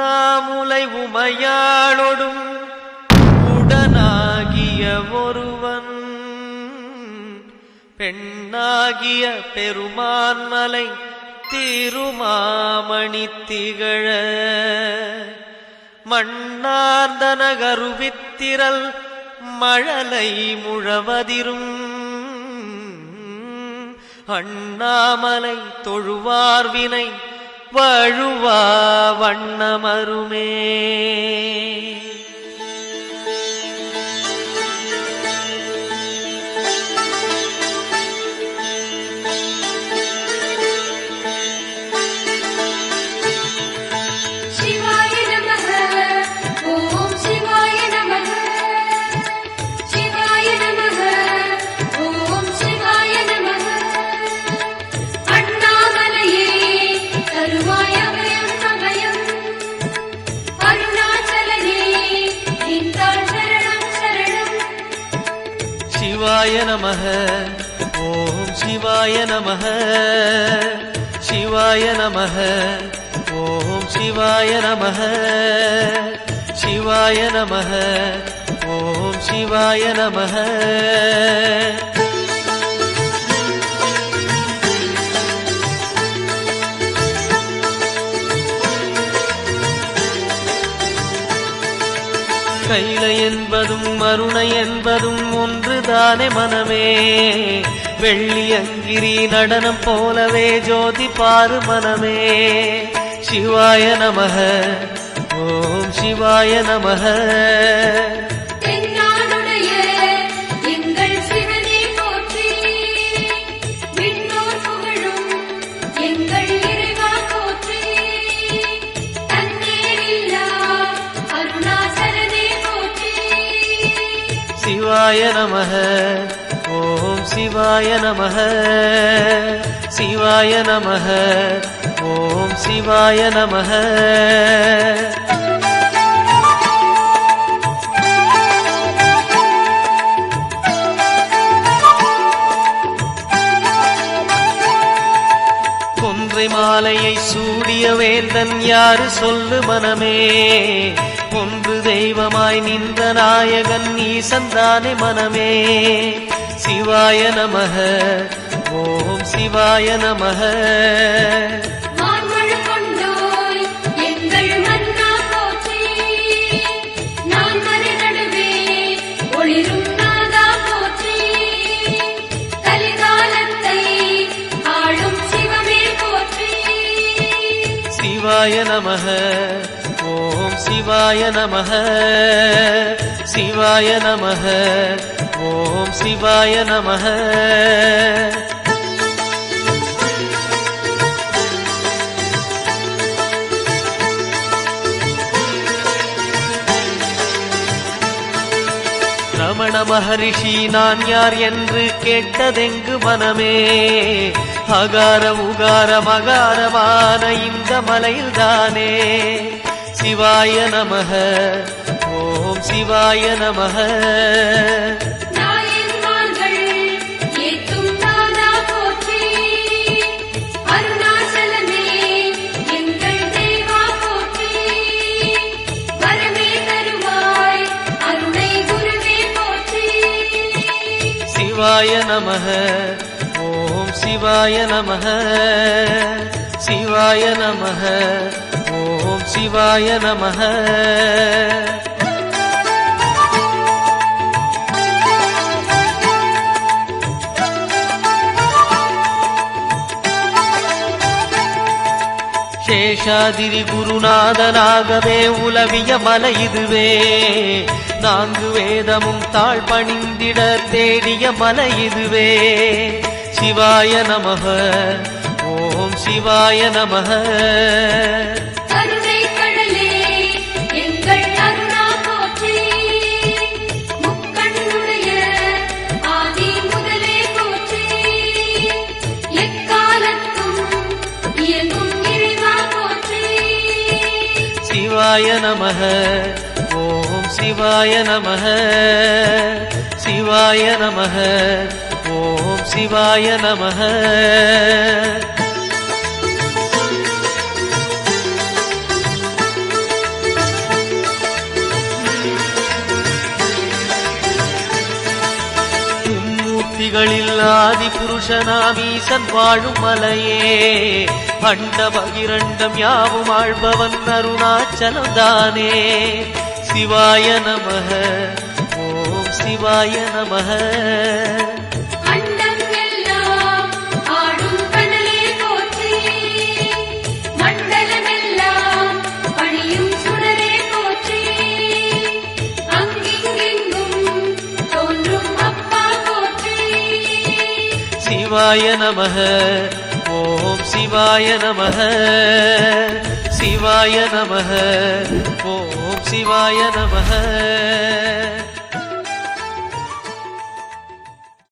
உண்ணாமுலை உமையாளொடும் உடனாகிய ஒருவன் பெண்ணாகிய பெருமான்மலை திருமாமணி திகழ மண்ணார்ந்த நகருவித்திரல் மழலை முழவதிரும் அண்ணாமலை தொழுவார்வினை வழுவா வண்ணமருமே. சிவாய நமः ஓம் சிவாய நமः சிவாய நமः ஓம் சிவாய நமः சிவாய நமः ஓம் சிவாய நமः. கைலை என்பதும் மருணை என்பதும் ஒன்றுதானே மனமே. வெள்ளியங்கிரி நடனம் போலவே ஜோதி பாரு மனமே. சிவாய நமः ஓம் சிவாய நமः. சிவாய நமः ஓம் சிவாய நமः சிவாய நமः ஓம் சிவாய நமः. கொன்றை மாலையை சூடிய வேந்தன் யாரு சொல்லு மனமே. ஒன்று தெய்வமாய் நின்ற நாயகன் ஈசந்தானே மனமே. சிவாய நமः ஓம் சிவாய நமः. சிவாய நமः ஓம் சிவாய நமः சிவாய நமः ஓம் சிவாய நமः. ரமண மகரிஷி நான் யார் என்று கேட்டதெங்கு மனமே. அகார உகார மகாரமான இந்த மலையில்தானே. சிவாய நமः ஓம் சிவாய நமः. சிவாய நமः ஓம் சிவாய நமः சிவாய நமः ஓம் சிவாய நமः. சேஷாதிரி குருநாதனாகவே உலவிய மலை இதுவே. நான்கு வேதமும் தாழ் பணிந்திட தேடிய மலை இதுவே. சிவாய நமः ஓம் சிவாய நமः. சிவாய நமः ஓம் சிவாய நமः சிவாய நமः ஓம் சிவாய நமः. மூர்த்திகளில் ஆதி புருஷனாம் ஈசன் வாழும் மலையே அண்ட பகிரண்டம் யாவும் ஆழ்பவன் அருணாச்சலம் தானே சிவாய நமஹ ஓம் சிவாய நமஹ சிவாய நமஹ ஓம் சிவாய நமஹ சிவாய நமஹ ஓம் சிவாய நமஹ